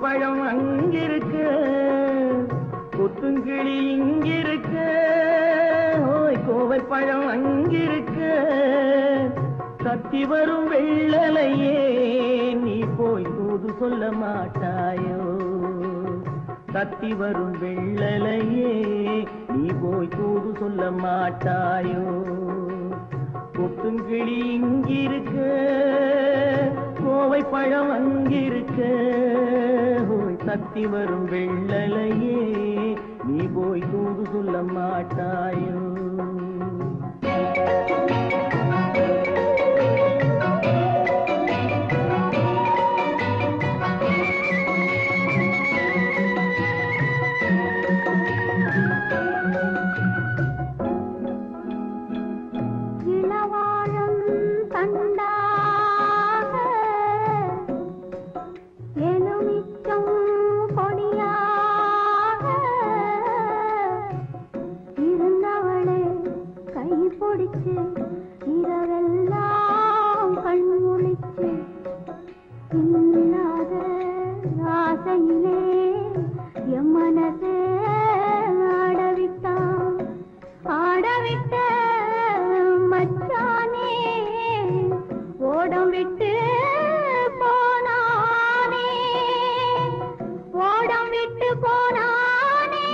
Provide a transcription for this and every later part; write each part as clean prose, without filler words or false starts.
பழம் அங்கிருக்க கொத்துங்கிளி இங்கிருக்க ஓய் கோவை பழம் அங்கிருக்க தத்தி வரும் வெள்ளலையே நீ போய் தூது சொல்ல மாட்டாயோ தத்தி வரும் வெள்ளலையே நீ போய் தூது சொல்ல மாட்டாயோ கொத்துங்கிளி இங்கிருக்க கோவை பழம் அங்கிருக்க ஓய் தத்தி வரும் வெள்ளலையே நீ போய் தூது சொல்ல மாட்டாயோ இரவெல்லாம் கண்முழிச்சு இல்லாத ஆசையிலே என் மனசே ஆடவிட்ட மச்சானே ஓடம் விட்டு போனானே ஓடம் விட்டு போனானே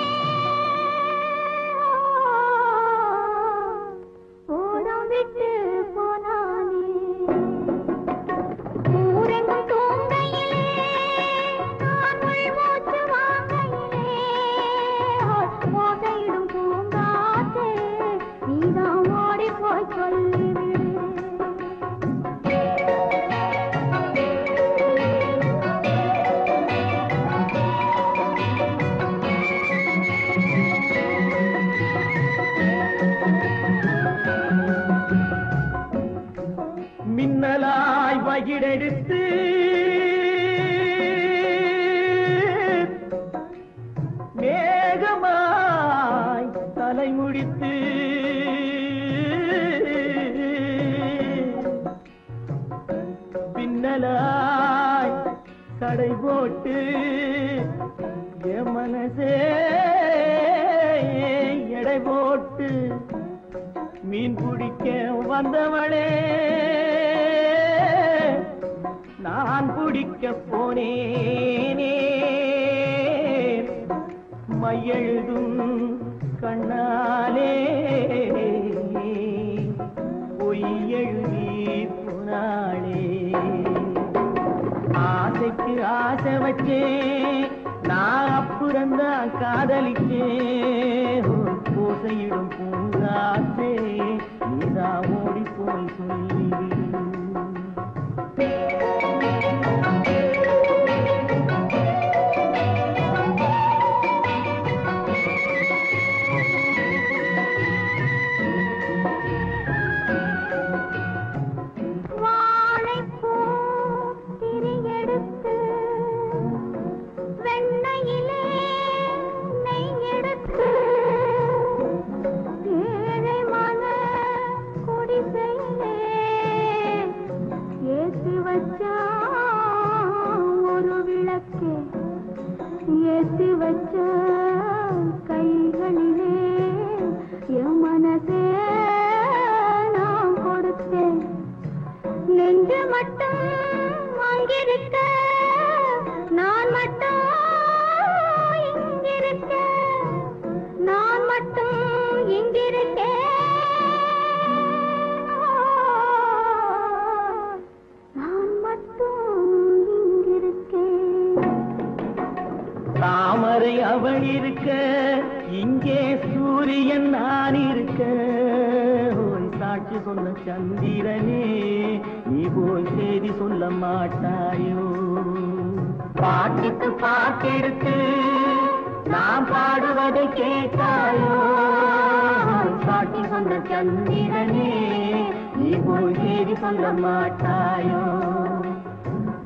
மின்னலாய் வகிடெடுத்து மேகமாய் தலைமுடித்து பின்னலாய் கடை போட்டு என் மனசே எடை போட்டு மீன் பிடிக்க வந்தவளே நான் பிடிக்க போனேனே மையெழுதும் கண்ணாலே பொய் எழுதி போனாளே ஆசைக்கு ஆசை வச்சேன் நான் அப்புறந்தான் காதலிச்சேன் பூசையிடும் பூங்காத்தே நீதான் ஓடி போய் சொல்லிவிடு வெண்ணையிலே நெய் எடுத்து நான் இருக்க ஓய் சாட்சி சொன்ன சந்திரனே நீ போய் செய்தி சொல்ல மாட்டாயோ பாட்டுக்கு பாட்டெடுத்து நான் பாடுவதை கேட்டாயோ சாட்சி சொன்ன சந்திரனே நீ போய் செய்தி சொல்ல மாட்டாயோ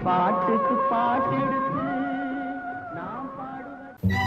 பாட்டுக்கு பாட்டெடுத்து நான் பாடுவதை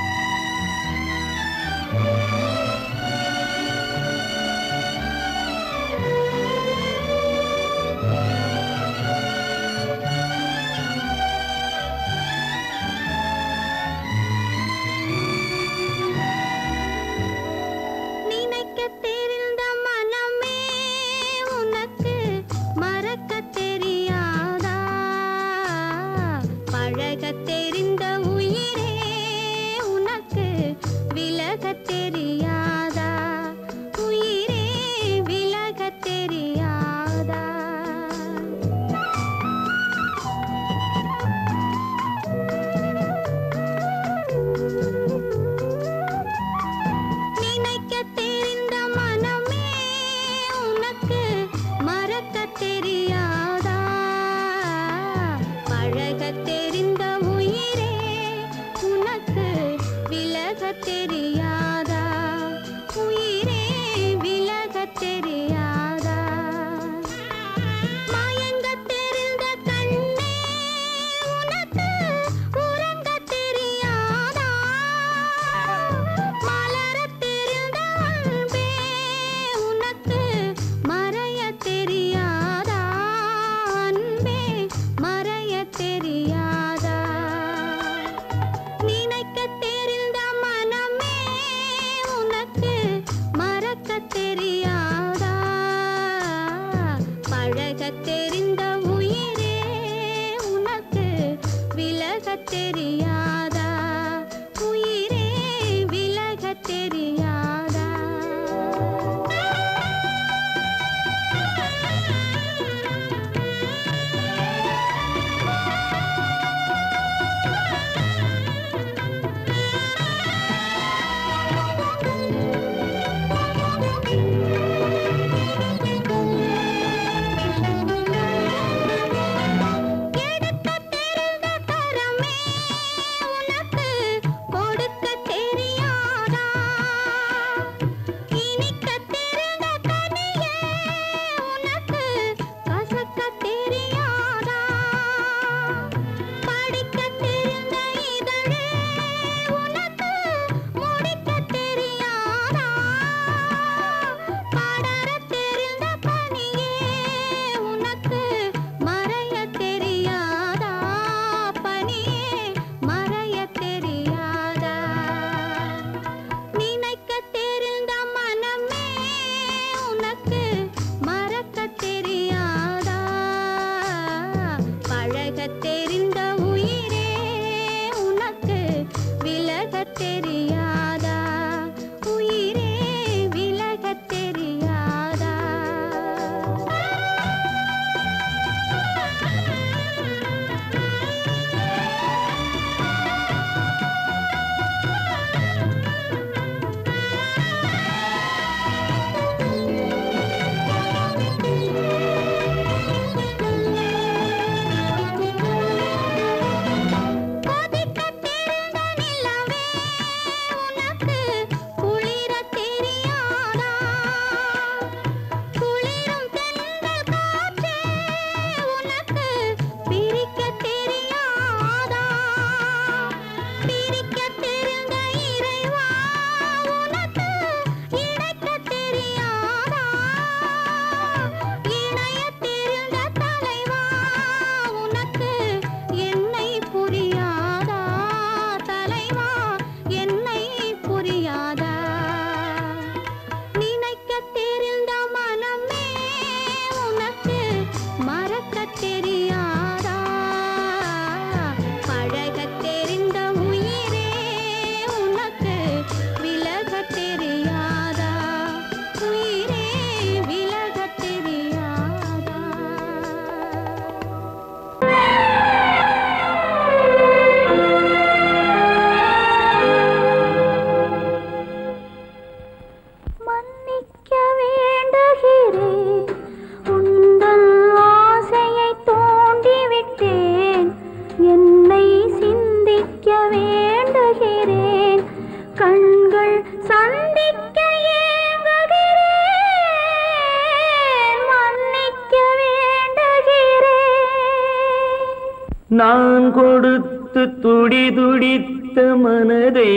நான் கொடுத்து துடி துடித்த மனதை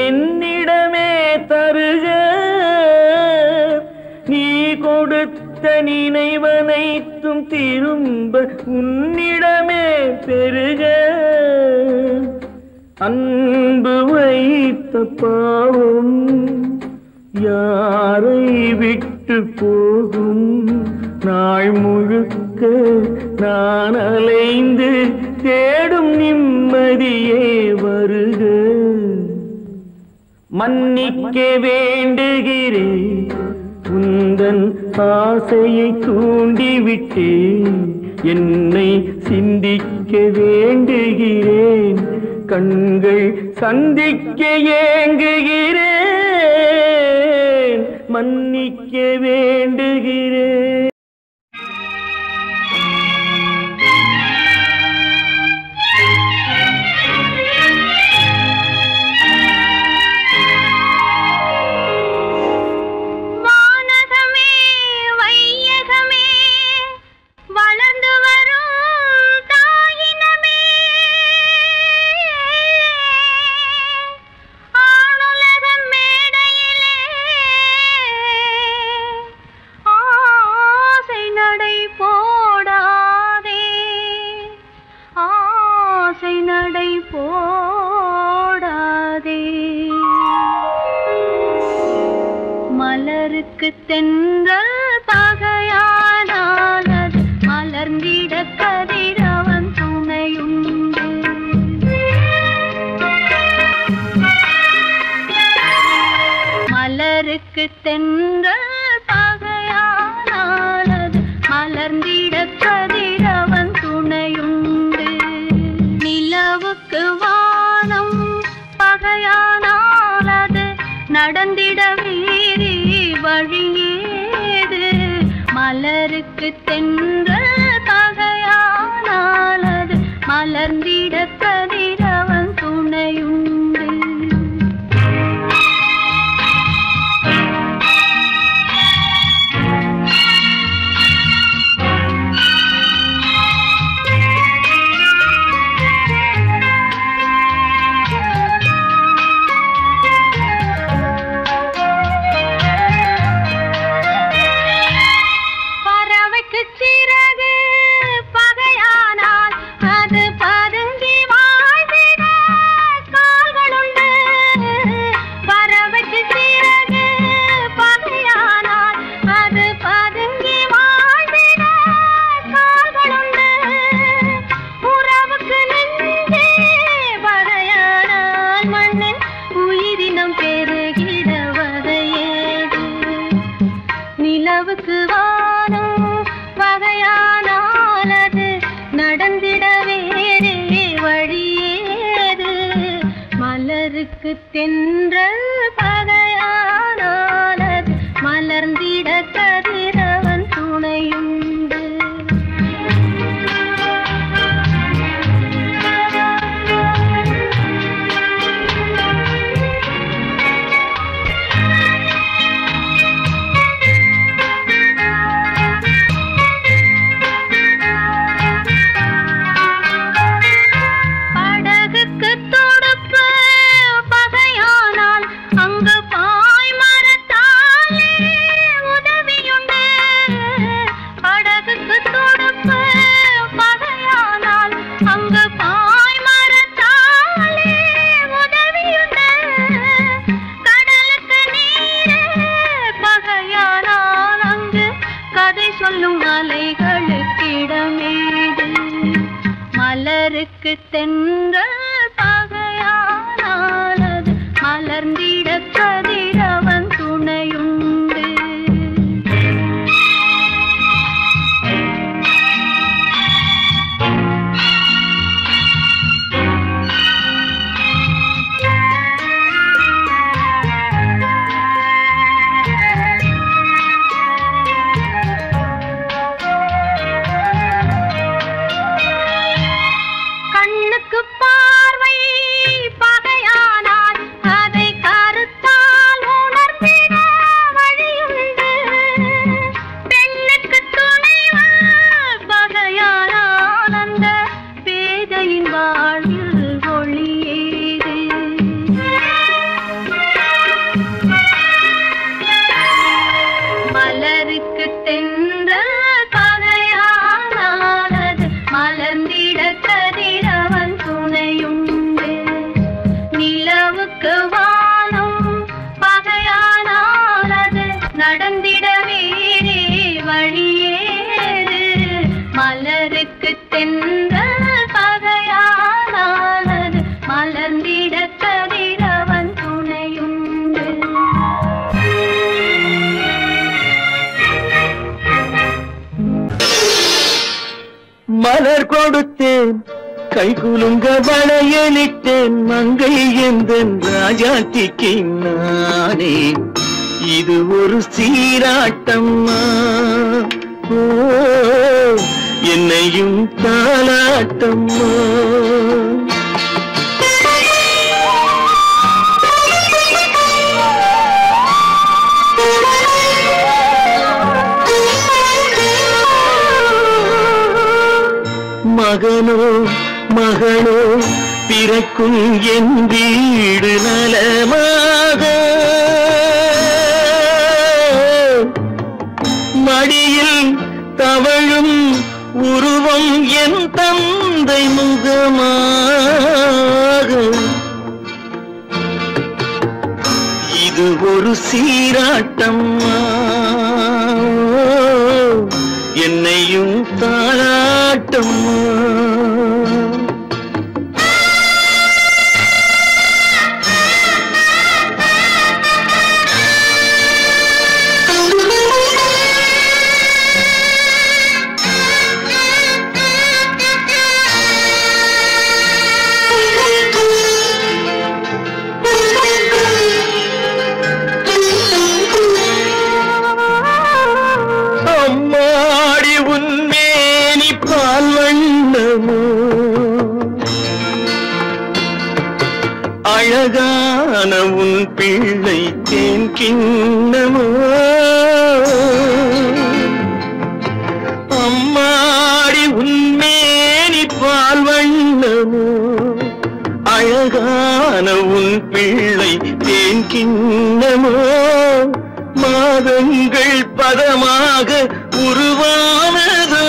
என்னிடமே தருக, நீ கொடுத்த நினைவனைத்தும் திரும்ப உன்னிடமே பெருக. அன்பு வைத்த பாவம் யாரை விட்டு போகும், நாள் முழுக்க நான் அலைந்து தேடும் நிம்மதியே வருக. மன்னிக்க வேண்டுகிறேன், உந்தன் ஆசையை தூண்டிவிட்டேன், என்னை சிந்திக்க வேண்டுகிறேன், கண்கள் சந்திக்க ஏங்குகிறேன், மன்னிக்க வேண்டுகிறேன். மலருக்கு தென்றல் பகையானால் அது மலர்ந்திட கதிரவன் துணையுண்டு. மலருக்கு தென்றல் பகையானால் அது மலர்ந்திட கதிரவன் துணையுண்டு. நிலவுக்கு வானம் பகையானால் அது நடந்திட வீரி வழியேது. மலருக்கு தென்றல் பகையானால் அது மலர்ந்திட கதிரவன் துணையுண்டு. நிலவுக்கு வானம் பகையானால் அது நடந்திட வேறே வழியேது. மலருக்கு தென்றல் பகையானால் அது மலர்ந்திட கதிரவன் துணையுண்டு. சொல்லும் அலைகளுக்கிடமேது. மலருக்கு தென்றல் பகையானால் அது மலர்ந்திட கதிரவன் துணையுண்டு. கண்ணுக்கு நடந்திட வேறே வழியேது மலருக்கு தென்றல் பகையானது மலர்ந்திட கதிரவன் துணையுண்டு. மலர் கொடுத்தேன் கை குலுங்க வளையலிட்டேன் மங்கை எந்தன் ராஜாத்திக்கு நானே இது ஒரு சீராட்டம்மா ஓ என்னையும் தாலாட்டம்மா. மகனோ மகளோ பிறக்கும் என் வீடு நலமாக மடியில் தவழும் உருவம் என் தந்தை முகமாக இது ஒரு சீராட்டம்மா என்னையும் தாளாட்டம்மா. அழகான உன் பிள்ளை தேன் கிண்ணமோ அம்மாடி உன்மேனி பால் வண்ணமோ அழகான உன் பிள்ளை தேன் கிண்ணமோ மாதங்கள் பதமாக உருவானதோ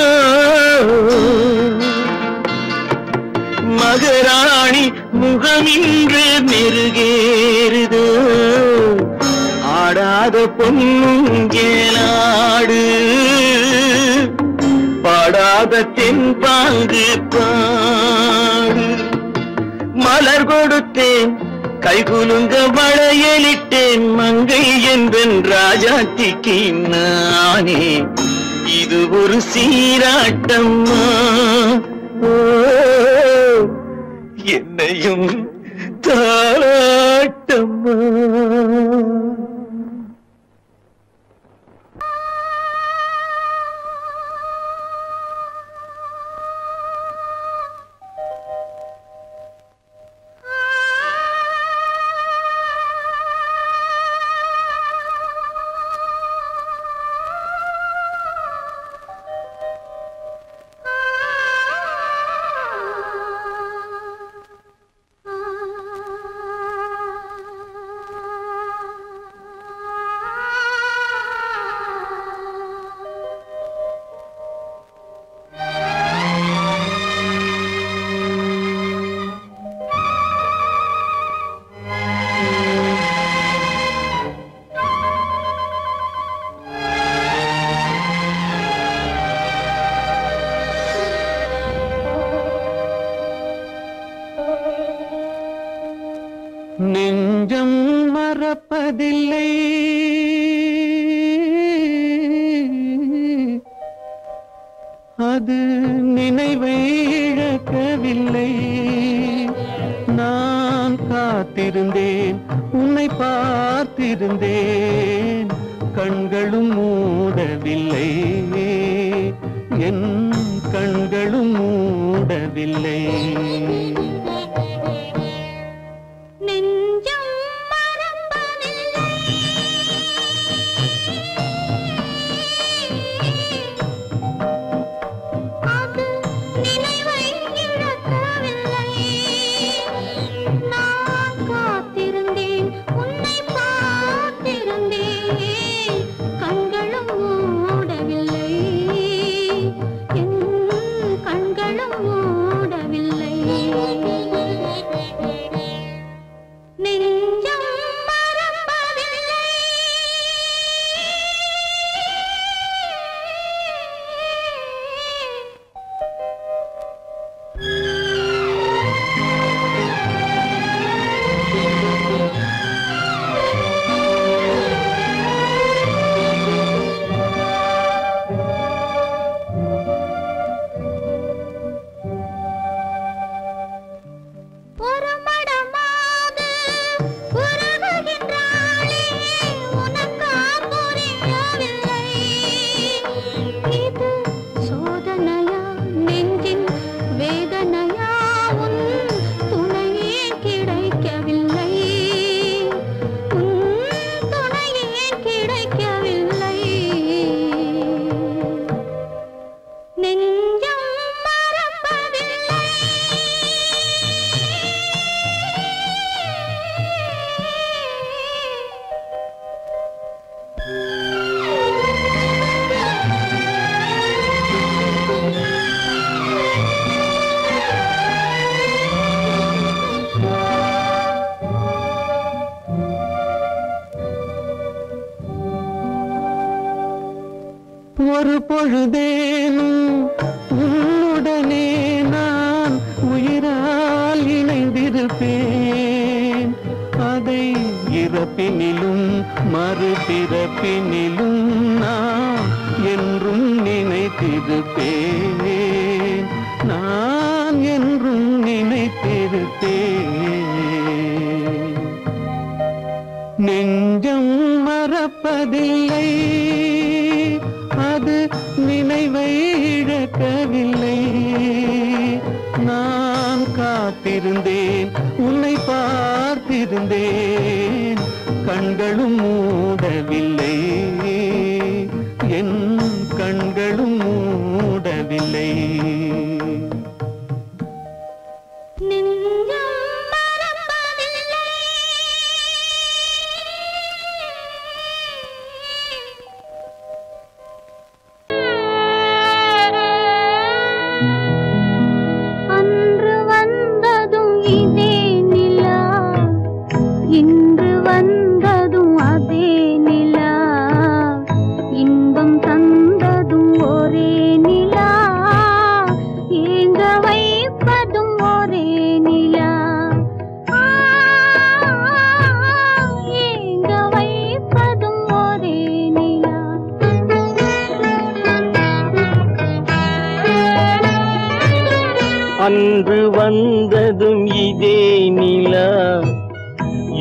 மகராணி முகமின்று மெருகேறுதோ ஆடாத பொன்னுங்கேலாடு பாடாத தென்பாங்கு பாடு. மலர் கொடுத்தேன் கைகுலுங்க வளையலிட்டேன் மங்கை என்பன் ராஜாத்திக்கு நானே இது ஒரு சீராட்டம்மா என்னையும் தாளாட்டம்மா. நெஞ்சம் மறப்பதில்லை அது நினைவை இழக்கவில்லை நான் காத்திருந்தேன் உன்னை பார்த்திருந்தேன் கண்களும் மூடவில்லை என் கண்களும் மூடவில்லை. கண்களும் மூடவில்லை ஒரு பொழுதேனும் உன்னுடனே நான் உயிரால் இணைந்திருப்பேன். அதை இறப்பினிலும் மறுபிறப்பினிலும் நான் என்றும் நினைத்திருப்பேன். நான் என்றும் நினைத்திருப்பேன். நெஞ்சம் மறப்பதில்லை, அது நினைவை இழக்கவில்லை. நான் காத்திருந்தேன், உன்னை பார்த்திருந்தேன், கண்களும் மூடவில்லை, என் கண்களும் மூடவில்லை. அன்று வந்ததும் இதே நிலா,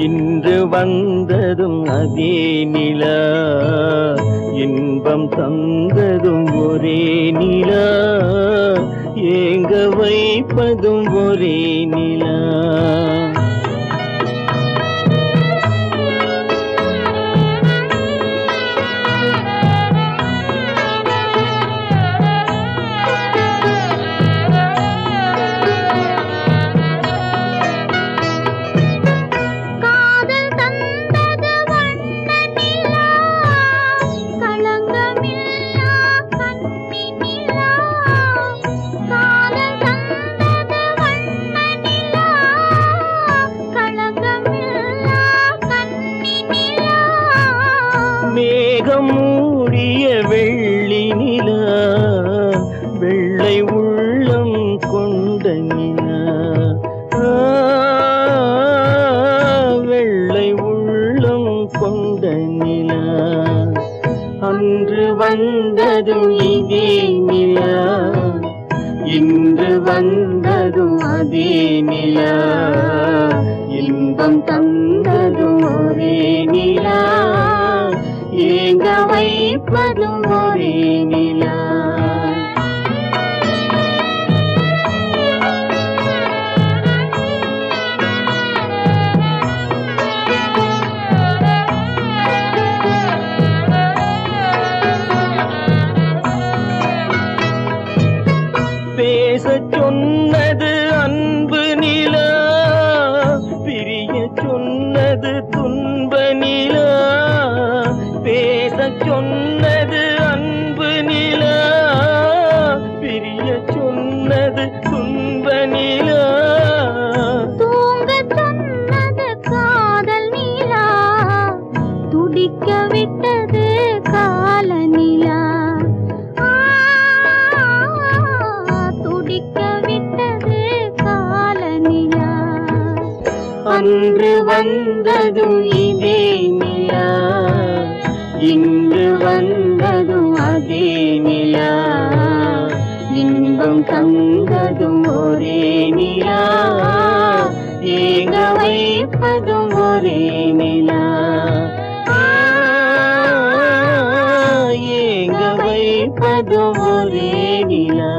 இன்று வந்ததும் அதே நிலா, இன்பம் தந்ததும் ஒரே நிலா, ஏங்க வைப்பதும் ஒரே நிலா. மேகம் மூடிய வெள்ளி நிலா, வெள்ளை உள்ளம் கொண்ட நிலா, வெள்ளை உள்ளம் கொண்ட நிலா. அன்று வந்ததும் இதே நிலா, இன்று வந்ததும் அதே நிலா, இன்பம் தந்ததும் ஒரே நிலா, ஏங்க வைப்பதும் ஒரே நிலா. பேசச் சொன்னது அன்பு நிலா, பிரிய சொன்னது துன்ப நிலா. பேசச் சொன்னது அன்பு நிலா, பிரிய சொன்னது துன்ப நிலா. தூங்கச் சொன்னது காதல் நிலா, துடிக்க விட்டது கால நிலா, துடிக்க விட்டது கால நிலா. அன்று வந்ததும் இதே நிலா, இன்று வந்ததும் அதே நிலா, இன்பம் தந்ததும் ஒரே நிலா, ஏங்க வைப்பதும் ஒரே நிலா, ஏங்க வைப்பதும் ஒரே நிலா.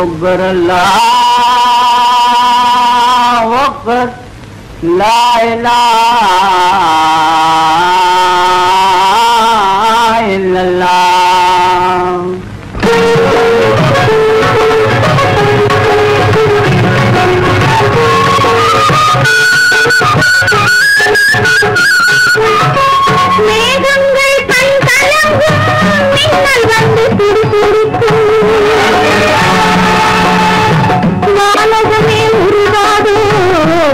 أكبر الله أكبر لا إله إلا الله மேகங்கள் கண் கலங்கும் மின்னல் வந்து துடிதுடிக்கும் வானகமே உருவாதோ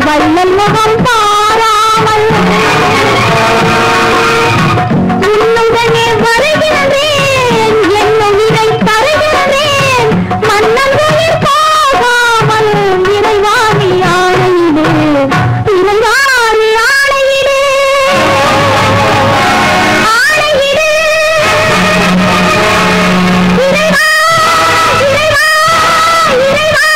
வள்ளல் முகம் பாராமல் உன்னுடனே வருகின்றேன் என்ன விதை தருகின்றேன் மன்னன்களில் போகாமல் இறைவாணி ஆணையிலே இறைவாணி ஆணையிலே ஆணையிலே இறைவா இறைவா இறைவா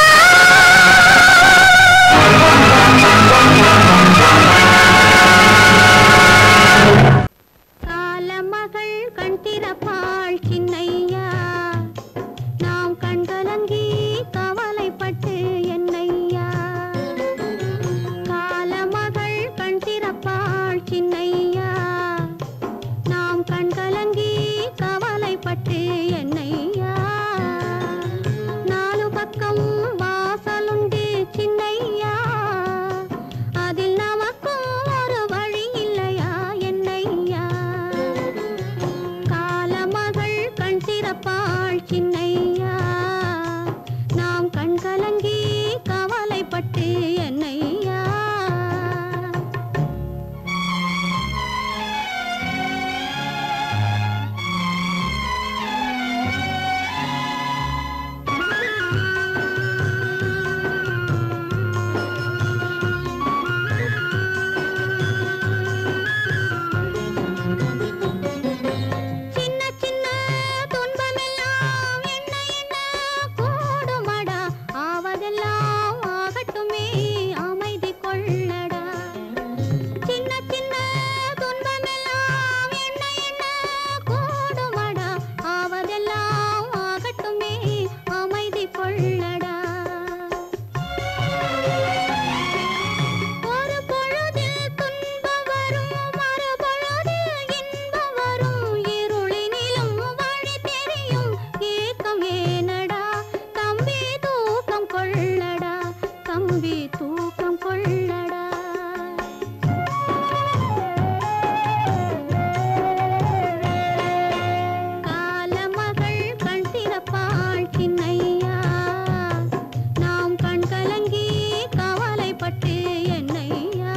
காலமகள் கண் திறப்பாள் சின்னையா நாம் கண்கலங்கி கவலைப்பட்டு என்னையா காலமகள் கண் திறப்பாள் சின்னையா நாம் கண்கலங்கி கவலைப்பட்டு என்னையா நாலு பக்கம் வாசலுண்டு சின்னையா அதில் நமக்கும் ஒரு வழி இல்லையா என்னையா காலமகள் கண் திறப்பாள் சின்னையா நாம் கண்கலங்கி கவலைப்பட்டு என்னையா சின்ன சின்ன துன்பமெல்லாம் என்ன என்ன கூடுமடா ஆவதெல்லாம் ஆகட்டுமே அமைதி கொள்ளடா சின்ன சின்ன துன்பமெல்லாம் என்ன என்ன கூடுமடா ஆவதெல்லாம் ஆகட்டுமே அமைதி கொள்ளடா ஒரு பொழுதில் துன்பம் வரும் மறுபொழுதில் இன்பம் வரும் இருளினிலும் வழி தெரியும் ஏக்கம் ஏனடா தம்பி தூக்கம் கொள்ளடா தம்பி தூக்கம் கொள்ளடா காலமகள் கண் திறப்பாள் சின்னையா நாம் கண் கலங்கி கவலைப்பட்டு என்னையா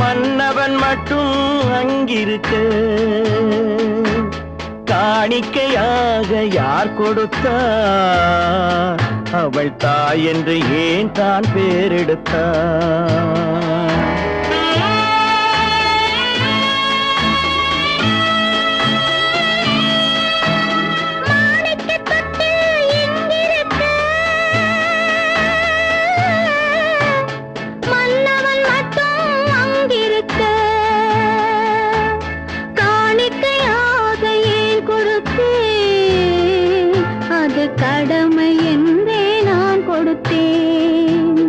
மன்னவன் மட்டும் அங்கிருக்க காணிக்கையாக யார் கொடுத்தார் அவள் தாய் என்று ஏன் தான் பேரெடுத்தார் கடமை என்றே நான் கொடுத்தேன்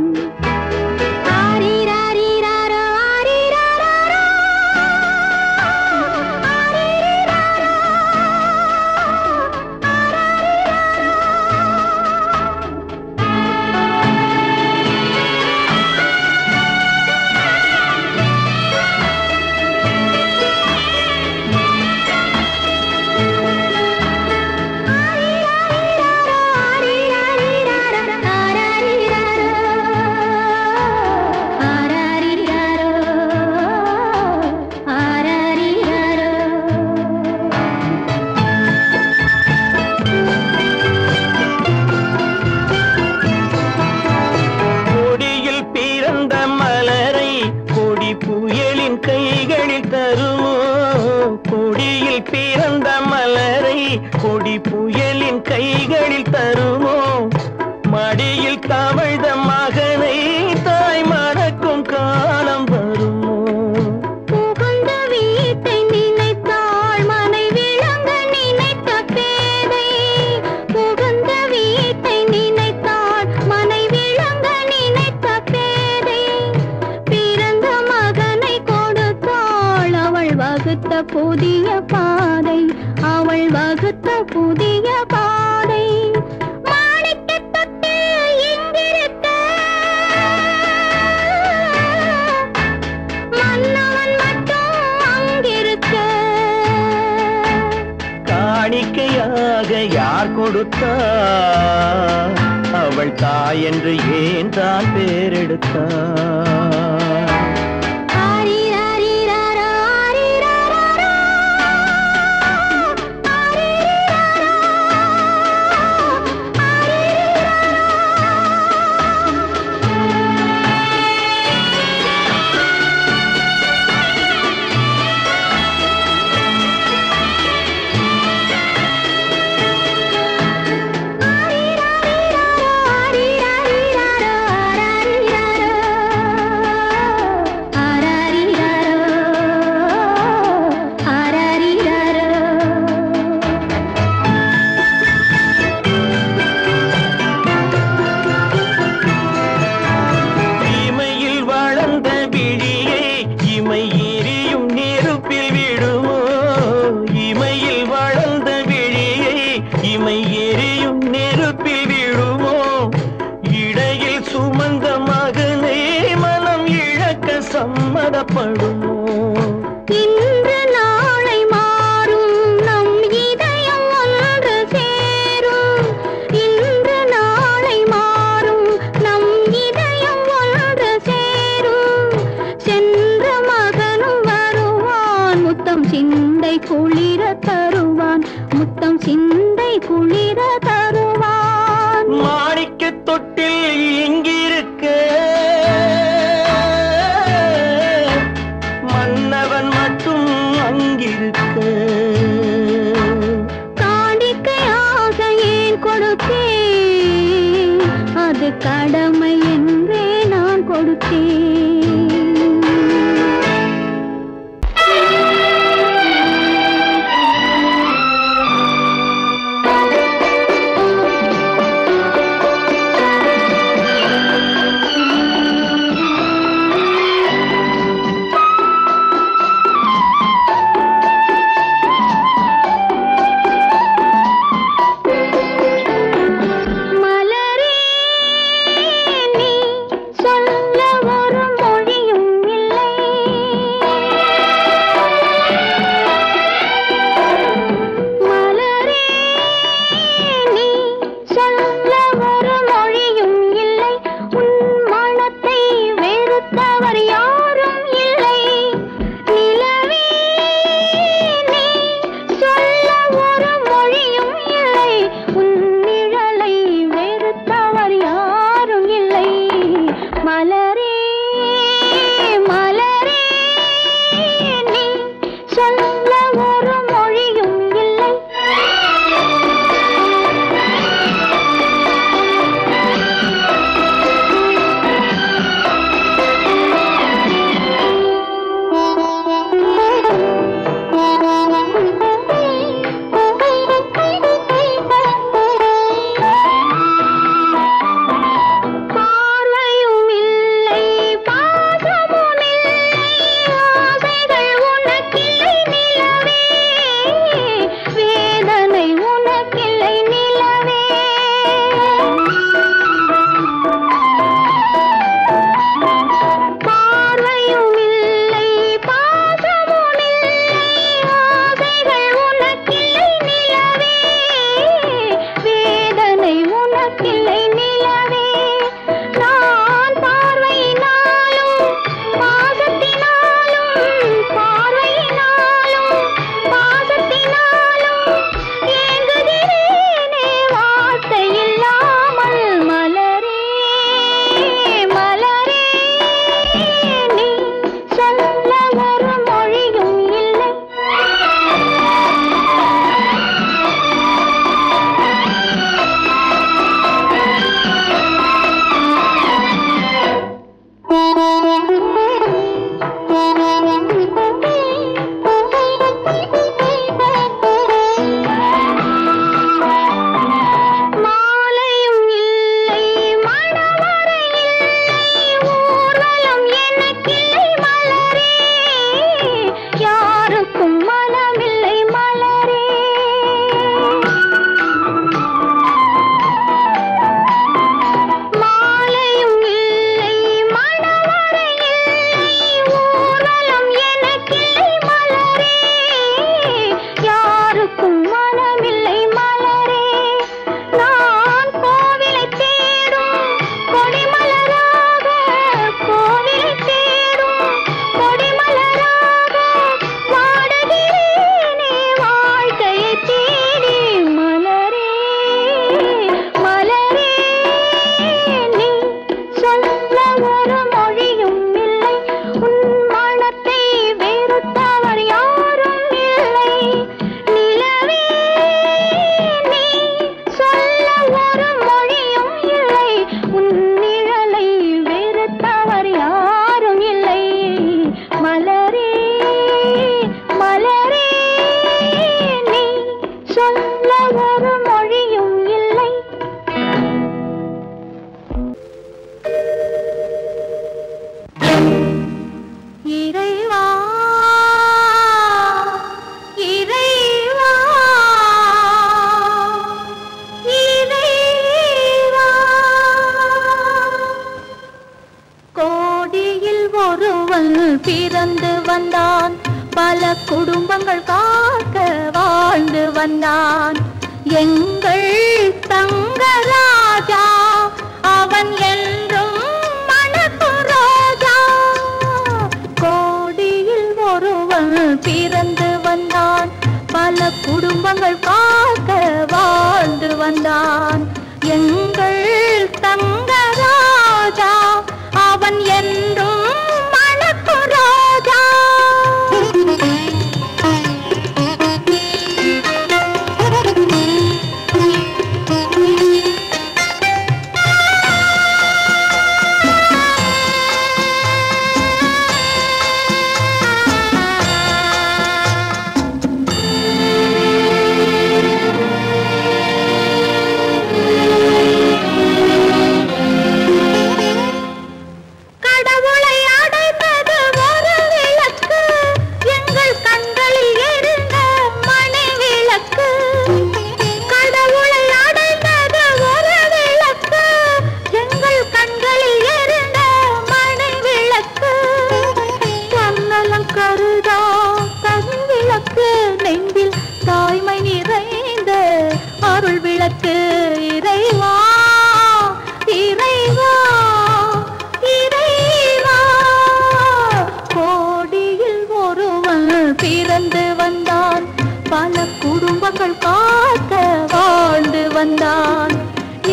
ஆரிராரிராரோ ஆரிராரோ பிறந்த மலரை கொடி புயலின் கைகளில் தருமோ மடியில் தவழ்ந்த மகனை தாய் மறக்கும் காலம் வருமோ புகுந்த வீட்டை நினைத்தாள் மனை விளங்க நினைத்த பேதை புகுந்த வீட்டை நினைத்தாள் மனை விளங்க நினைத்த பேதை பிறந்த மகனை கொடுத்தாள் அவள் வகுத்த புதிய பாதை அவள் வகுத்த புதிய பாதை மாணிக்கத் தொட்டில் இங்கிருக்க மன்னவன் மட்டும் அங்கிருக்க காணிக்கையாக யார் கொடுத்தார் அவள் தாய் என்று ஏன் தான் பேரெடுத்தார் சம்மதப்படுமோ இன்று நாளை மாறும் நம் இதயம் ஒன்று சேரும் இன்று நாளை மாறும் நம் இதயம் ஒன்று சேரும் சென்ற மகனும் வருவான் முத்தம் சிந்தை குளிர தருவான் முத்தம் சிந்தை குளிர தருவான் மாணிக்கத் தொட்டில் இங்கிருக்க மன்னவன் மட்டும் அங்கிருக்க காணிக்கையாக ஏன் கொடுத்தேன் அது கடமை என்றே நான் கொடுத்தேன் ஒருவன் பிறந்து வந்தான், பல குடும்பங்கள் காக்க வாழ்ந்து வந்தான். எங்கள் தங்கராஜா அவன் என்றும் மணக்கு ரோஜா. கோடியில் ஒருவன் பிறந்து வந்தான், பல குடும்பங்கள் காக்க வாழ்ந்து வந்தான். எங்கள் தங்கராஜா அவன் என்றும் மணக்கு ரோஜா. பிறந்து வந்தான், பல குடும்பங்கள் காக்க வாழ்ந்து வந்தான்.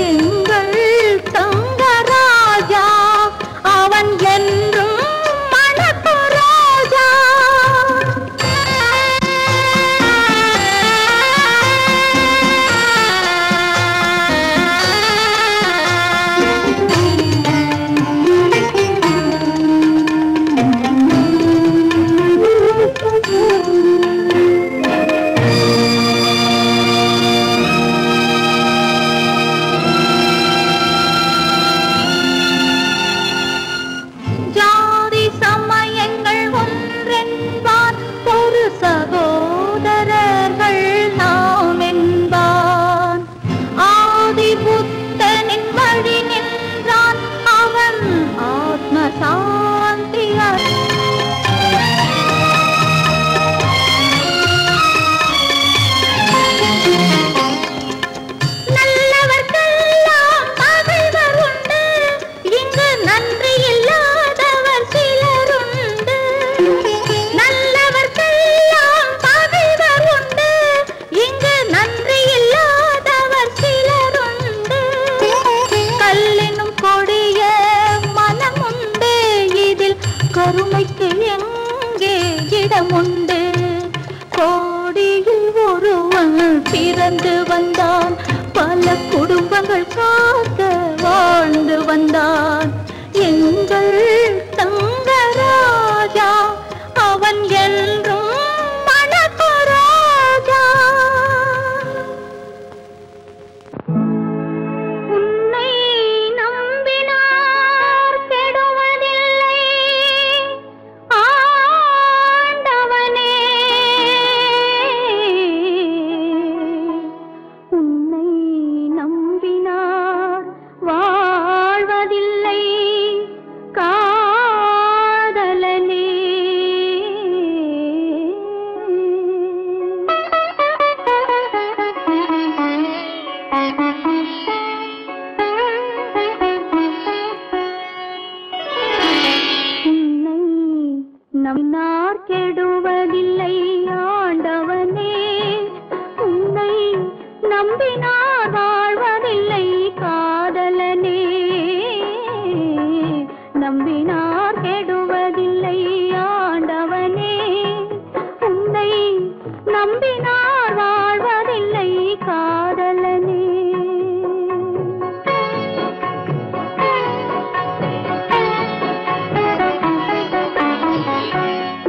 எங்கள் தங்கராஜா அவன் என்றும் மணக்கு ரோஜா. கருணைக்கு எங்கே இடமுண்டு? கோடியில் ஒருவன் பிறந்து வந்தான், பல குடும்பங்கள் காக்க வாழ்ந்து வந்தான். எங்கள் தங்கராஜா அவன் என்றும் மணக்கு ரோஜா. உன்னை நம்பினார் கெடுவதில்லை ஆண்டவனே, உன்னை நம்பினார் வாழ்வதில்லை காதலனே. உன்னை நம்பினார் கெடுவதில்லை ஆண்டவனே, உன்னை நம்பினார் வாழ்வதில்லை காதலனே. நம்பினார் கெடுவதில்லை ஆண்டவனே, உன்னை நம்பினார் வாழ்வதில்லை காதலனே.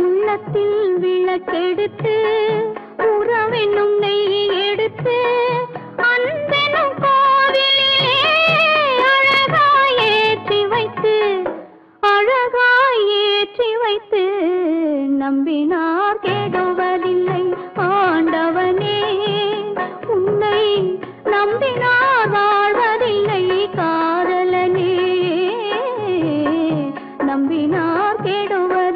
உள்ளத்தில் விளக்கெடுத்து உறவென்னும் நெய் எடுத்து அன்பெனும் கோவிலிலே அழகாய் ஏற்றி வைத்து நம்பினார் கெடுவதில்லை ஆண்டவனே, உன்னை நம்பினார் வாழ்வதில்லை காதலனே. நம்பினார் கெடுவதில்லை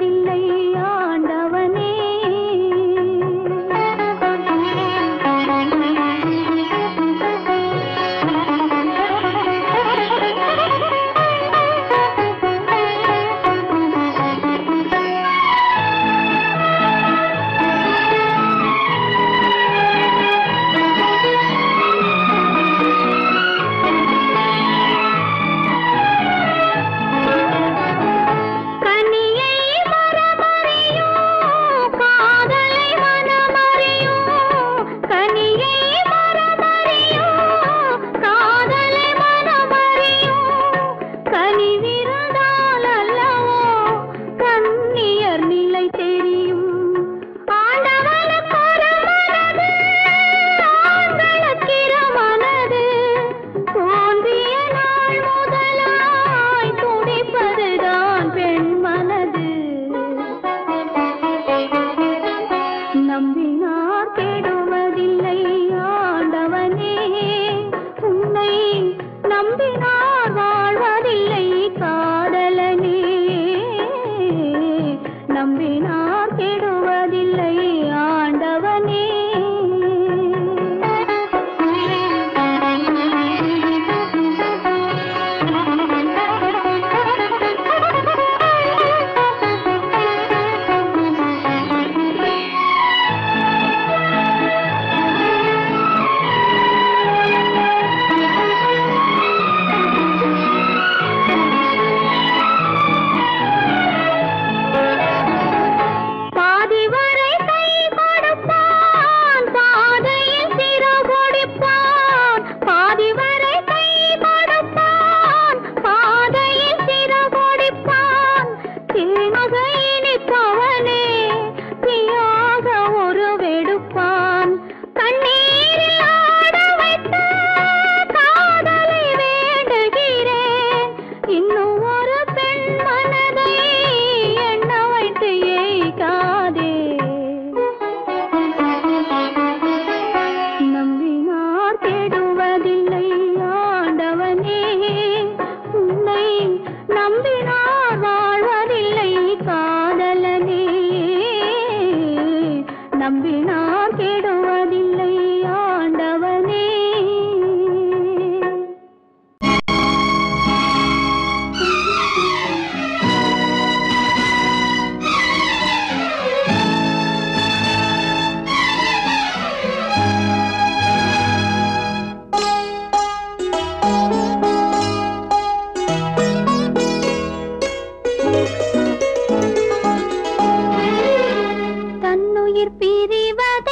நம்பினார் கெடுவதில்லை ஆண்டவனே. தன்னுயிர் பிரிவது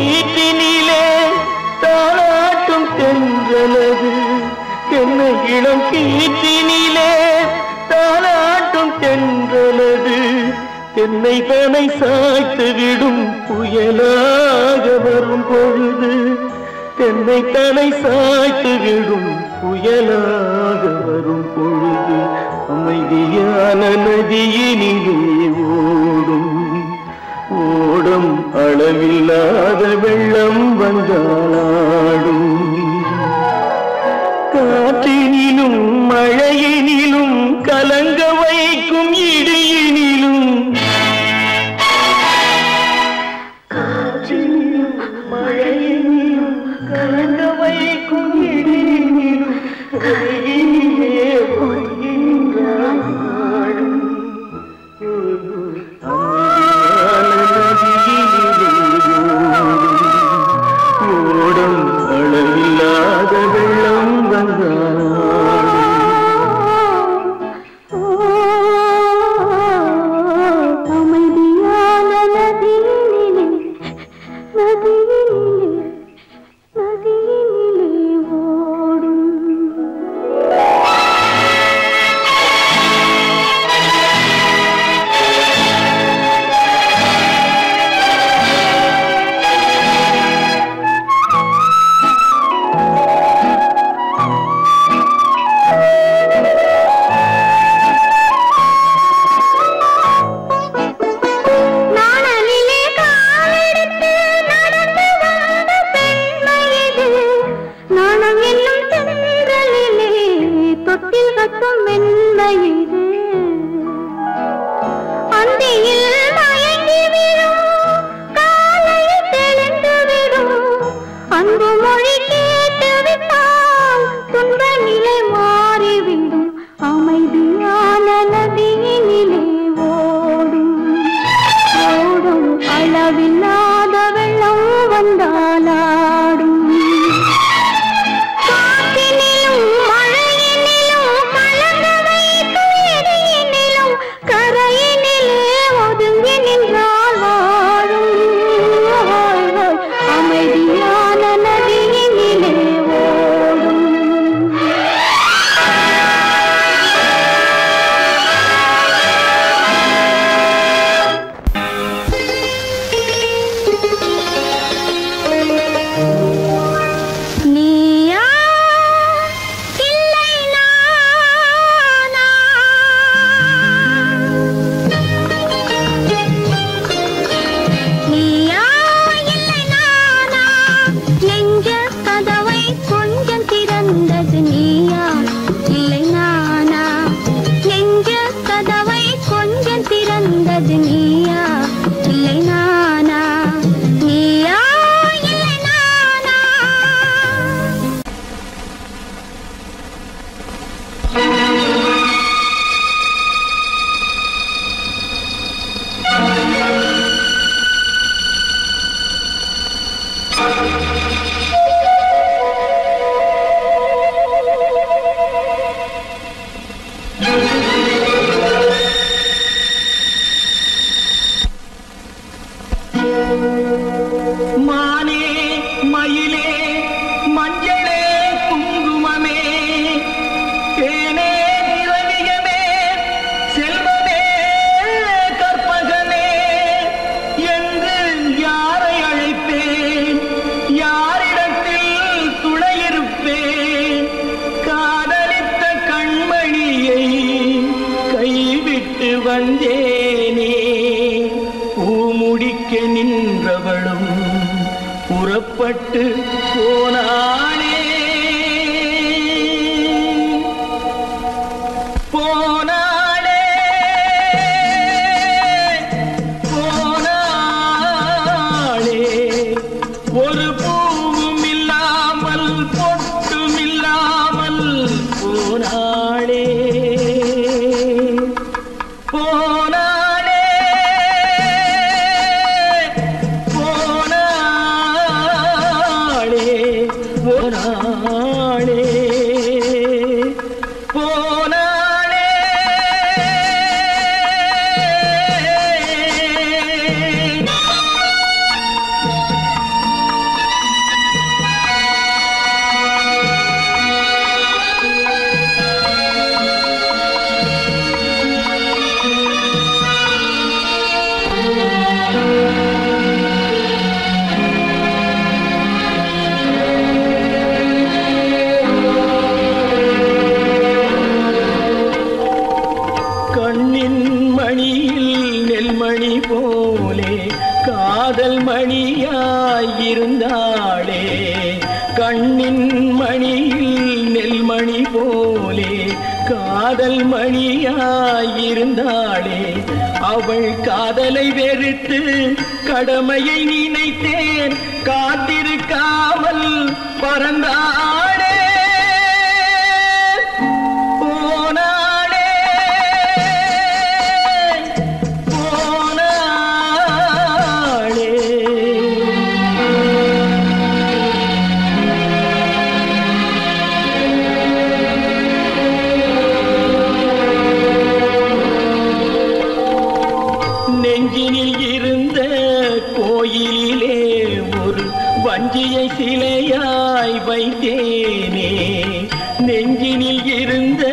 கீற்றினிலே தாளாட்டும் தென்றலது என்னை இளம் கீற்றினிலே தாளாட்டும் தென்றலது என்னை தனை சாய்த்து விடும் புயலாக வரும் பொழுது என்னை தனை சாய்த்து விடும் புயலாக வரும் பொழுது அமைதியான நதியினிலே ஓடும் ஓடும் அளவில்லாத வெள்ளம் வந்தாடும் காற்றினிலும் மழையினிலும் கலங்க வைக்கும் இடியினிலும் காற்றினிலும் மழையினிலும் கலங்க வைக்கும் இடியினிலும் கையினிலே போகின்றான் ஓடும் அளவில்லாத வெள்ளம் அமைதியான நதியினிலே ஓடும் அளவில்லாத வெள்ளம் வந்தாலாடும் காற்றினிலும் மழையினிலும் கலங்க வைக்கும் இடியினிலும் கரையினிலே ஒதுங்கி நின்றால் வாழும் அமைதியான நதியினிலே ஓடும் வந்தேனே பூமுடிக்க நின்றவளும் புறப்பட்டு போனானே போனானே போனாளே ஒரு பூவும் இல்லாமல் பொட்டும் இல்லாமல் போனாளே போனாளே போனாளே மணியாயிருந்தாளே கண்ணின் மணியில் நெல்மணி போலே காதல் மணியாயிருந்தாளே அவள் காதலை வெறுத்து கடமையை நினைத்தேன் காத்திருக்காமல் பறந்தாளே நெஞ்சினில் இருந்த கோயிலிலே ஒரு வஞ்சியை சிலையாய் வைத்தேனே நெஞ்சினில் இருந்த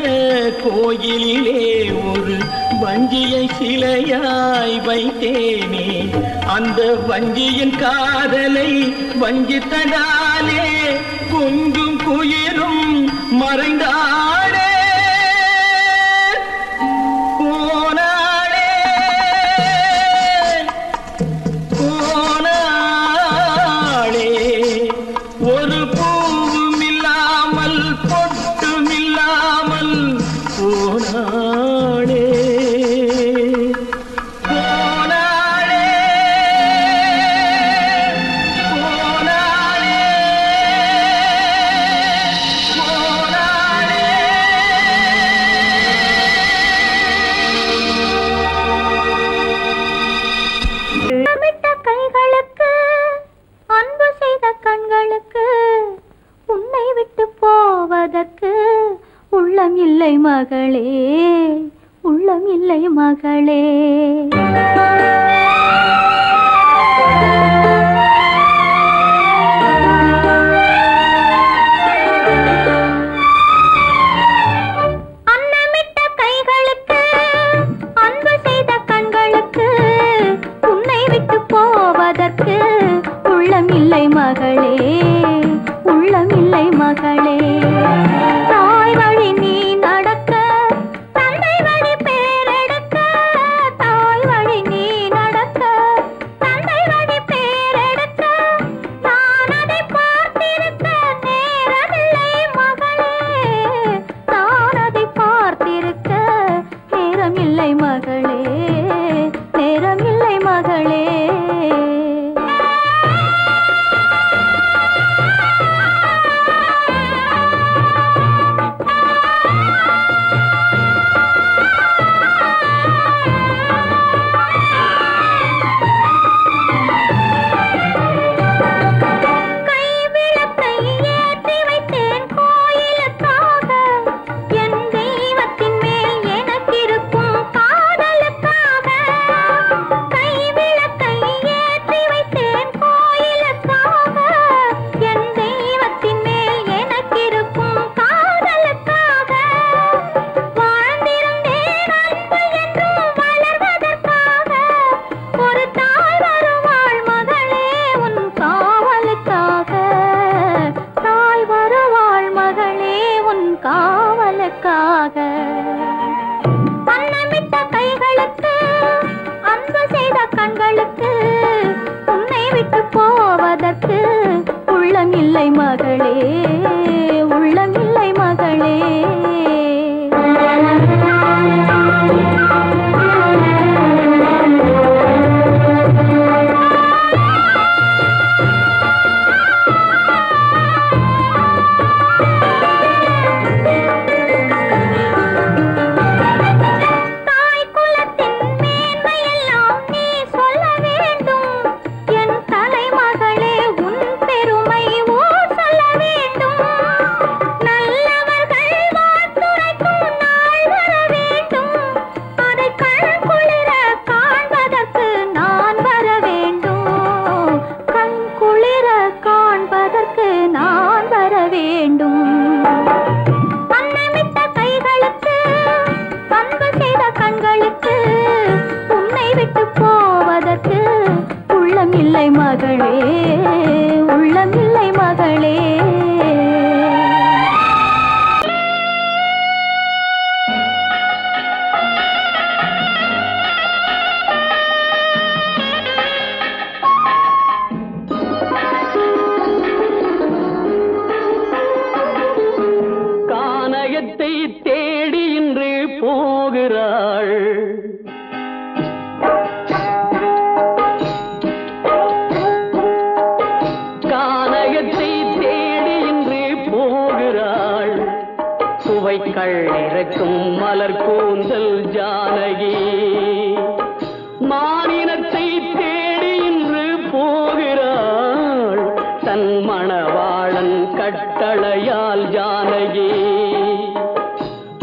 கோயிலிலே ஒரு வஞ்சியை சிலையாய் வைத்தேனே அந்த வஞ்சியின் காதலை வஞ்சித்ததாலே குஞ்சும் குயிலும் மறைந்தாளே ஒரு பூவும் இல்லாமல் பொட்டும் இல்லாமல் போனாளே போனாளே போனாளே போனாளே தமிட்ட கைகளுக்கு அன்பு செய்த கண்களுக்கு உன்னை விட்டு போவதற்கு உள்ளம் இல்லை மகளே உள்ளம் இல்லை மகளே அன்னமிட்ட கைகளுக்கு அன்பு செய்த கண்களுக்கு உன்னை விட்டு போவதற்கு உள்ளம் இல்லை மகளே உள்ளம் இல்லை மகளே தாய் வழி நீ நடக்க தந்தை வழி பேரெடுக்க தாய் வழி நீ நடக்க தந்தை வழி பேரெடுக்க நான் அதை பார்த்திருக்க நேரமில்லை மகளே நான் அதை பார்த்திருக்க நேரமில்லை மகளே நேரமில்லை மகளே அன்னமிட்ட கைகளுக்கு அன்பு செய்த கண்களுக்கு உன்னை விட்டு போவதற்கு உள்ளம் இல்லை மகளே உள்ளம் இல்லை மகளே உள்ளமில்லை மகளே உள்ளமில்லை மகளே சுவைக்கள் இறக்கும் மலர் கூந்தல் ஜானகி மானினத்தை தேடி இன்று போகிறாள் தன் மணவாளன் கட்டளையால் ஜானகி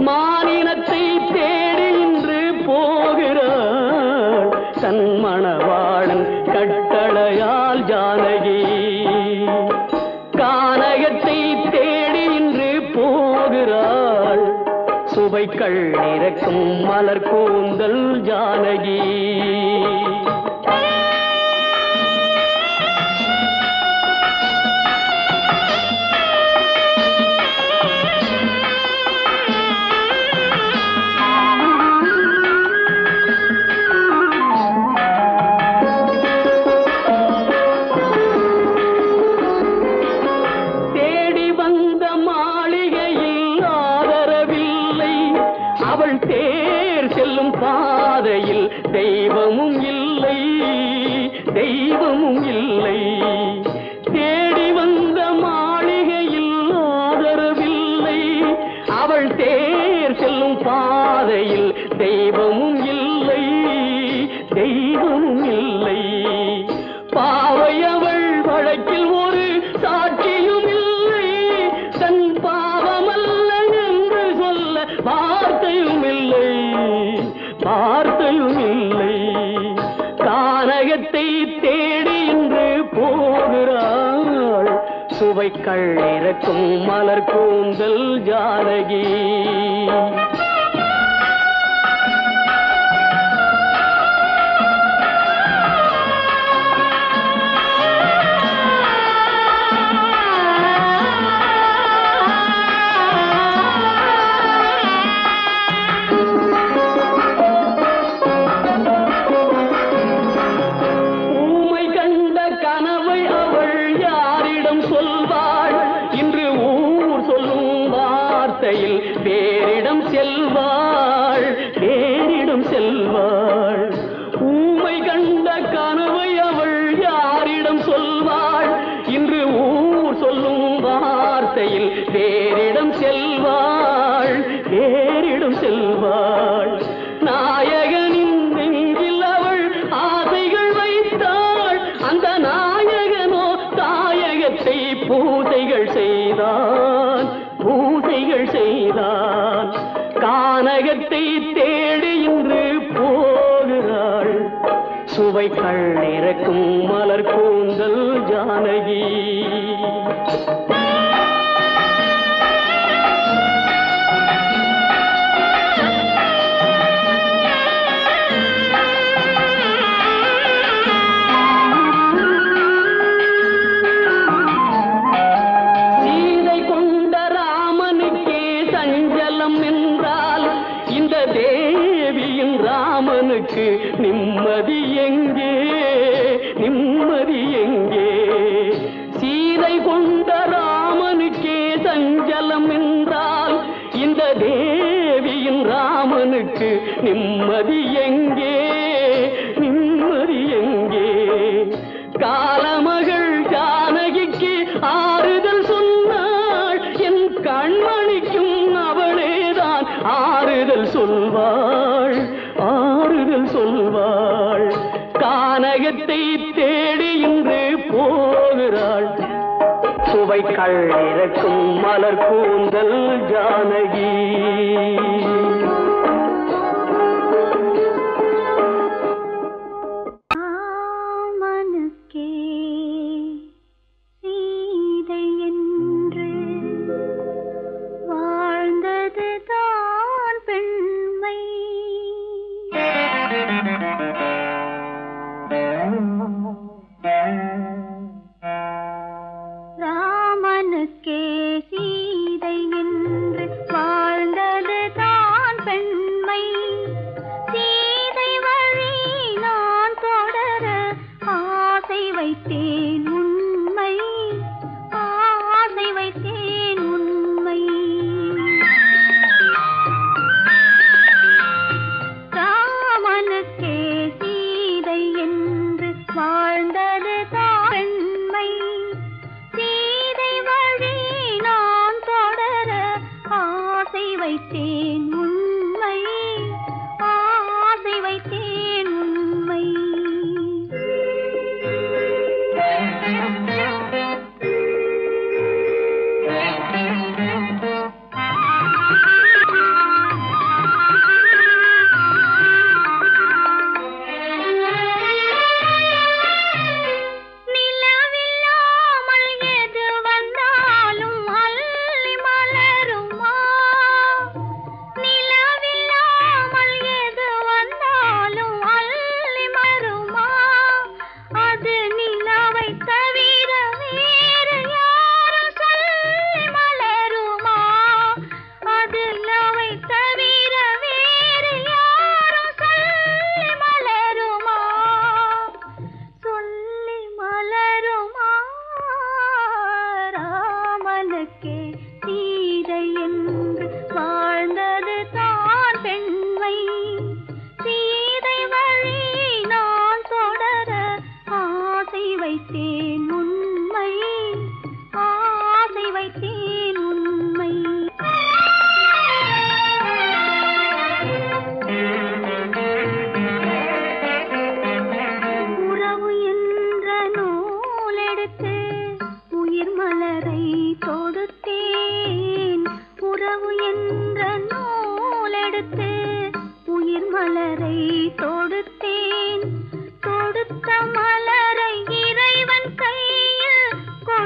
மானினத்தை தேடி இன்று போகிறாள் தன் மணவாளன் கட்டளையால் ஜானகி கானகத்தை தேடி இன்று போகிறாள் சுவைக்கள் இறக்கும் மலர் கூந்தல் ஜானகி பாதையில் தெய்வமும் இல்லை தெய்வமும் இல்லை தேடி வந்த மாளிகையில் ஆதரவில்லை அவள் தேர் செல்லும் பாதையில் தெய்வமும் இல்லை தெய்வமும் இல்லை பாவை அவள் வழக்கில் ஒரு சாட்சியும் இல்லை தன் பாவமல்ல என்று சொல்ல வார்த்தையும் இல்லை வார்த்தையும் இல்லை கானகத்தை தேடி இன்று போகிறாள் சுவைக்கள் இறக்கும் மலர் கூந்தல் ஜானகி வேறிடம் செல்வாள் வேறிடம் செல்வாள் ஊமை கண்ட கனவை அவள் யாரிடம் சொல்வாள் இன்று ஊர் சொல்லும் வார்த்தையில் வேறிடம் செல்வாள் வேறிடம் செல்வாள் நாயகனின் நெஞ்சில் அவள் ஆசைகள் வைத்தாள் அந்த நாயகனோ தாயகத்தை பூசைகள் செய்தான் பூசைகள் செய்தான் கானகத்தை தேடி இன்று போகிறாள் சுவைக்கள் இறக்கும் மலர் கூந்தல் ஜானகி தேவியின் ராமனுக்கு நிம்மதி எங்கே நிம்மதி எங்கே சீதை கொண்ட ராமனுக்கே சஞ்சலம் என்றால் இந்த தேவியின் ராமனுக்கு நிம்மதி எங்கே நிம்மதி எங்கே காலமகள் ஜானகிக்கு ஆறுதல் சொன்னாள் என் கண்மணிக்கும் அவளேதான் ஆறுதல் சொல்வாள் ஆறுதல் சொல்வாள் கானகத்தை தேடி இன்று போகிறாள் சுவைக்கள் இறக்கும் மலர் கூந்தல் ஜானகி ராமனுக்கே சீதை என்று வாழ்ந்தது தான் பெண்மை சீதை வழி நான் தொடர ஆசை வைத்தேன் உண்மை ஆசை வைத்தேன் உண்மை ராமனுக்கே சீதை என்று வாழ்ந்தது தான் பெண்மை சீதை வழி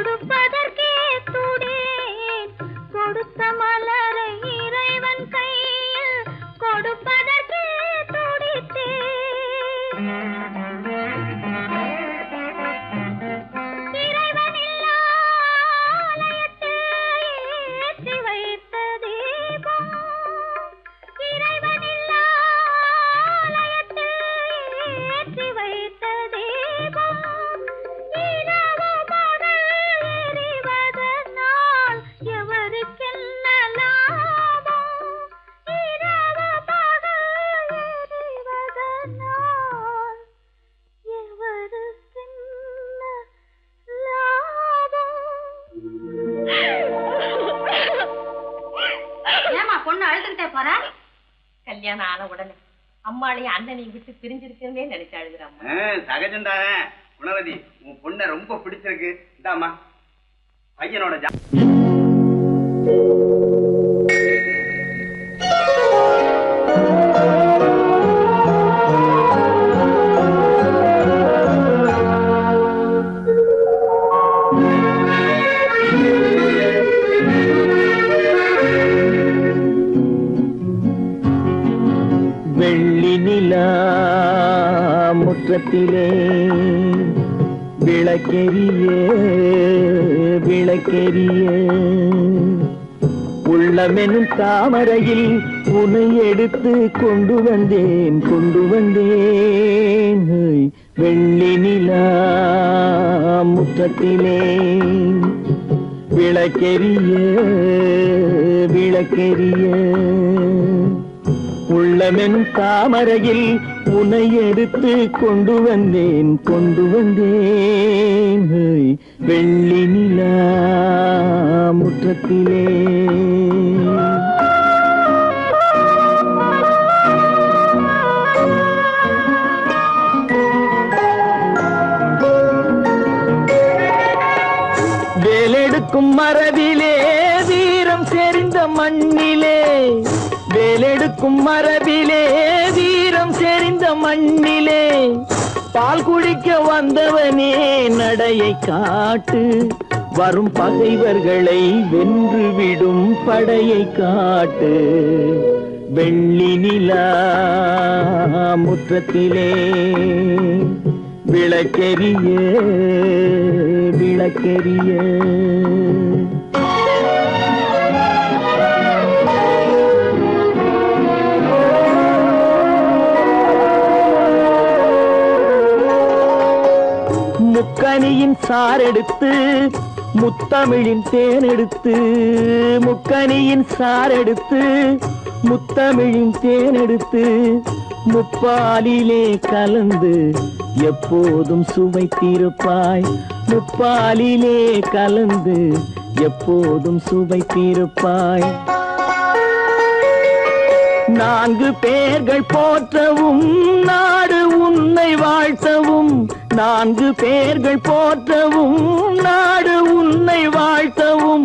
கொடுப்பதற்கே துடேன் கொடுத்த மலரை இறைவன் கையில் கொடுப்பதற்கே துடித்தேன் இறைவன் இல்லா ஆலயத்தில் ஏற்றி வைத்த தீபம் இறைவன் இல்லா ஆலயத்தில் ஏற்றி வைத்த தீபம் இரவு பகல் எரிவதனால் எவருக்கென்ன லாபம் இரவு பகல் எரிவதனால் எவருக்கென்ன லாபம் ஏமா பொண்ணு அழுதுகிட்டே போற? கல்யாணம் ஆன உடனே அம்மாளையும் அண்ணனையும் விட்டு பிரிஞ்சிருக்கே நினைச்சு அழுகுறாம்மா. சகஜம்தானே குணவதி, உன் பொண்ணை ரொம்ப பிடிச்சிருக்கு. இந்தாமா பையனோட வெள்ளி நிலா முற்றத்திலே விளக்கெரிய விளக்கெரிய உள்ளமெனும் தாமரையில் உன்னை எடுத்து கொண்டு வந்தேன் வெள்ளி நிலா முற்றத்திலே விளக்கெரிய விளக்கெரிய உள்ளமெனும் தாமரையில் உன்னை எடுத்து கொண்டு வந்தேன் வெள்ளி நிலா முற்றத்திலே வேலெடுக்கும் மரபிலே வீரம் செறிந்த மண்ணிலே வேலெடுக்கும் மரபிலே வீரம் செறிந்த மண்ணிலே பால் குடிக்க வந்தவனே நடையை காட்டு வரும் பகைவர்களை வென்றுவிடும் படையை காட்டு வெள்ளி நிலா முற்றத்திலே விளக்கெரிய விளக்கெரிய முக்கனியின் சாரெடுத்து முத்தமிழின் தேனெடுத்து முக்கனியின் சாரெடுத்து முத்தமிழின் தேனெடுத்து முப்பாலிலே கலந்து எப்போதும் சுவைத்திருப்பாய் முப்பாலிலே கலந்து எப்போதும் சுவைத்திருப்பாய் நான்கு பேர்கள் போற்றவும் நாடு உன்னை வாழ்த்தவும் நான்கு பேர்கள் போற்றவும் நாடு உன்னை வாழ்த்தவும்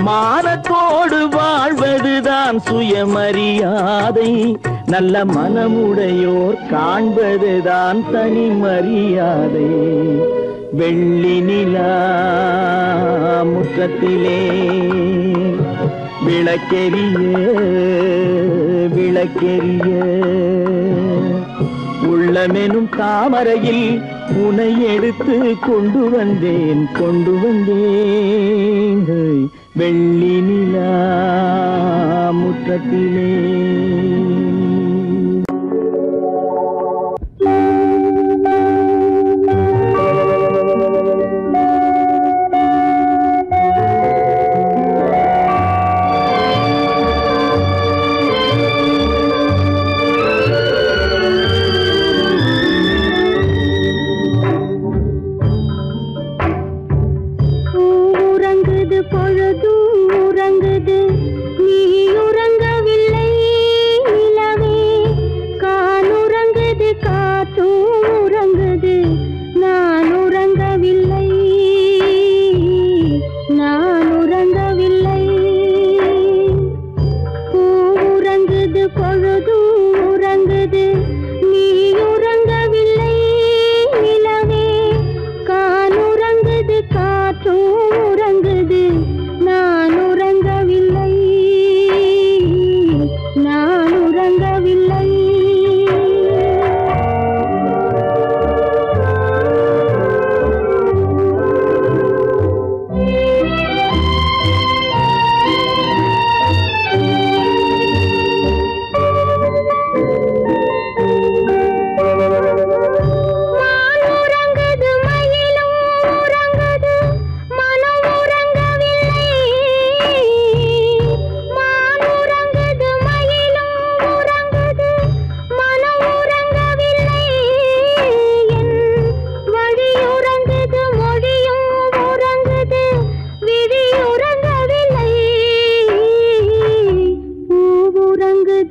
மானத்தோடு வாழ்வதுதான் சுயமரியாதை நல்ல மனமுடையோர் காண்பதுதான் தனி மரியாதை வெள்ளி நிலா முற்றத்திலே விளக்கெரிய விளக்கெரிய உள்ளமெனும் தாமரையில் உன்னை எடுத்து கொண்டு வந்தேன் வெள்ளி நிலா முற்றத்திலே காற்றும்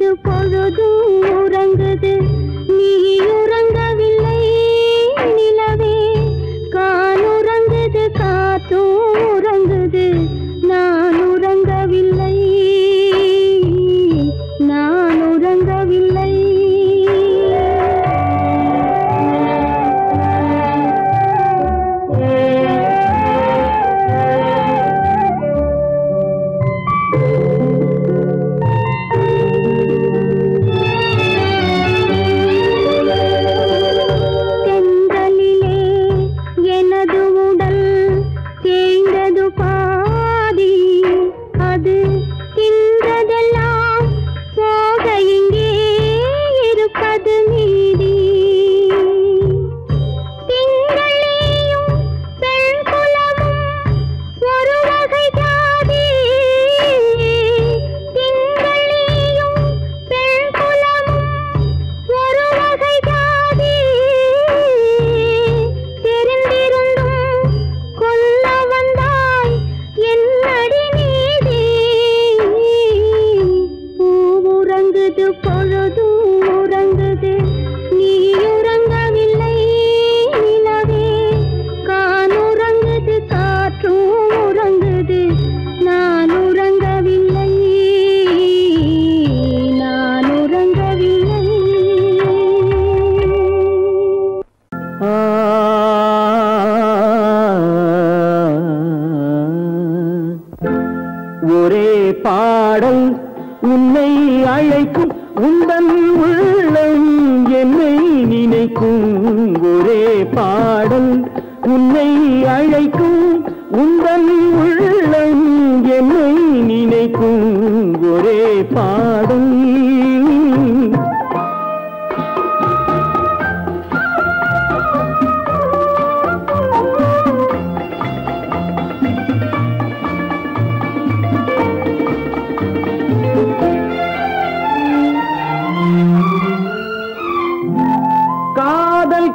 உறங்குது பொழுதும் உறங்குது நீ உறங்கவில்லை நிலவே காலுறங்குது காற்றும் உறங்குது நான் உறங்கவில்லை நான் உறங்கவில்லை ஒரே பாடல் உன்னை அழைக்கும் உந்தன் உள்ளம் என்னை நினைக்கும் ஒரே பாடல் உன்னை அழைக்கும் உந்தன் உள்ளம் என்னை நினைக்கும் ஒரே பாடல்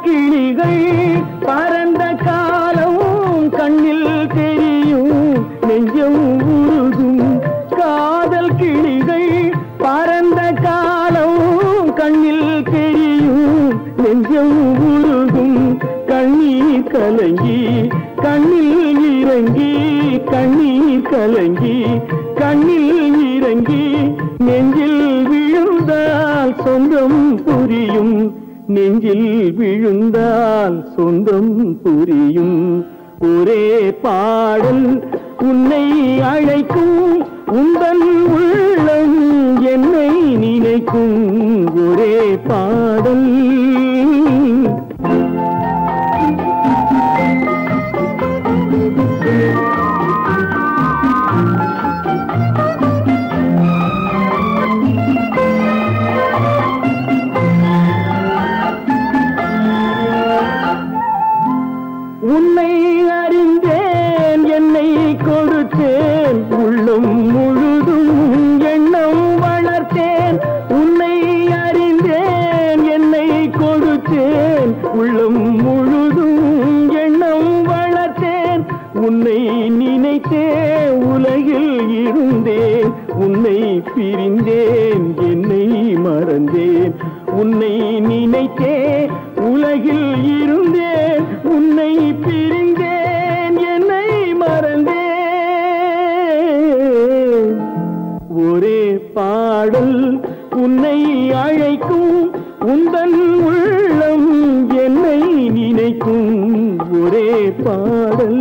கிளிகள் பறந்த காலம் கண்ணில் தெரியும் நெஞ்சம் உருகும் காதல் கிளிகள் பறந்த காலம் கண்ணில் தெரியும் நெஞ்சம் உருகும் கண்ணீர் கலங்கி கண்ணில் இறங்கி கண்ணீர் கலங்கி கண்ணில் இறங்கி நெஞ்சில் விழுந்தால் சொந்தம் புரியும் நெஞ்சில் விழுந்தால் சொந்தம் புரியும் ஒரே பாடல் உன்னை அழைக்கும் உந்தன் உள்ளம் என்னை நினைக்கும் ஒரே பாடல் உன்னை அறிந்தேன் என்னை கொடுத்தேன் உள்ளம் முழுதும் எண்ணம் வளர்த்தேன் உன்னை அறிந்தேன் என்னை கொடுத்தேன் உள்ளம் முழுதும் எண்ணம் வளர்த்தேன் உன்னை நினைத்தே உலகில் இருந்தேன் உன்னை பிரிந்தேன் என்னை மறந்தேன் உன்னை நினைத்தே உலகில் இருந்தேன் உன்னை பிரிந்தேன் என்னை மறந்தேன் ஒரே பாடல் உன்னை அழைக்கும் உந்தன் உள்ளம் என்னை நினைக்கும் ஒரே பாடல்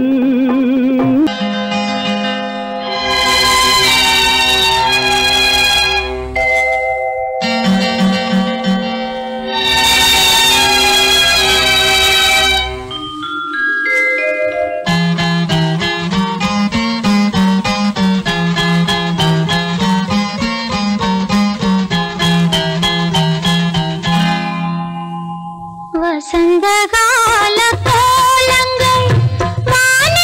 வசந்த கால கோலங்கள் வான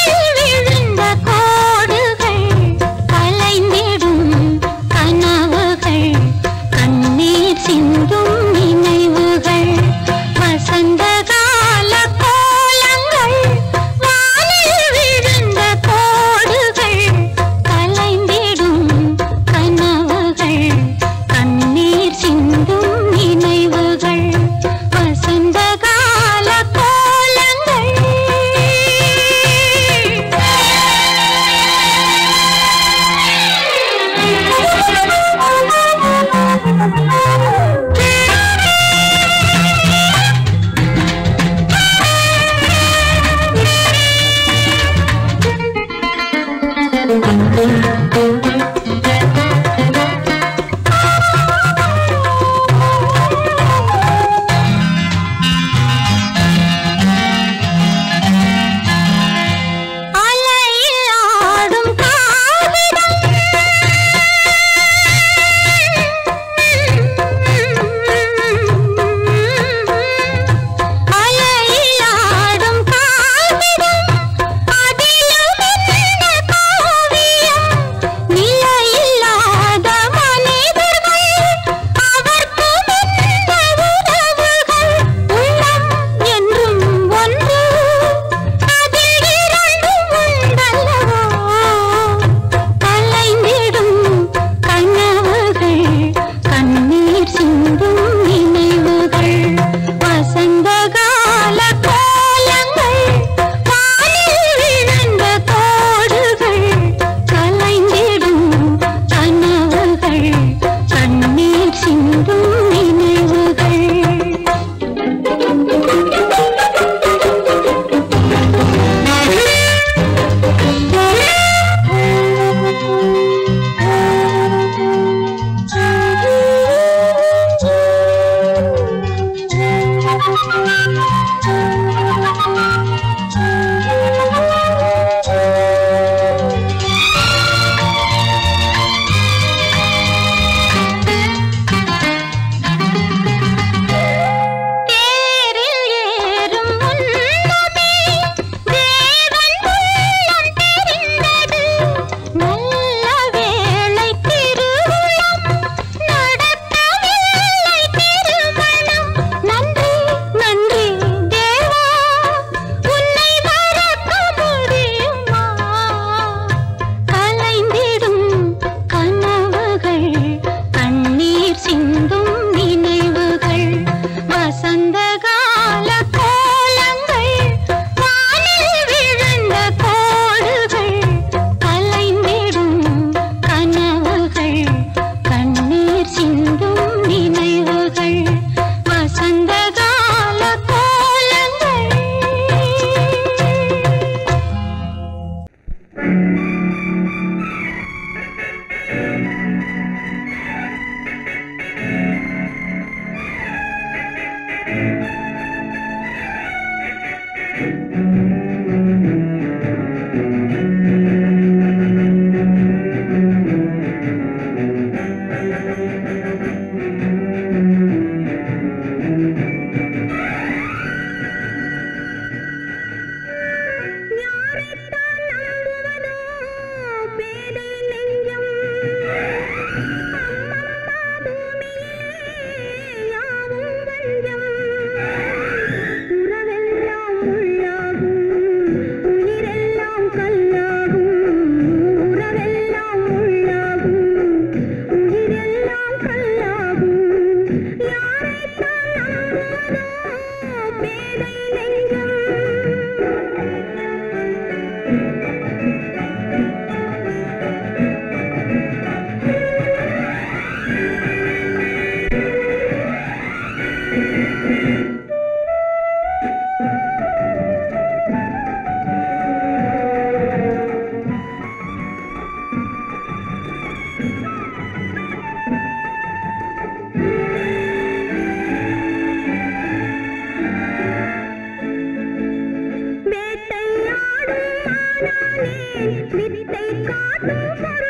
வித்தை காட்டும்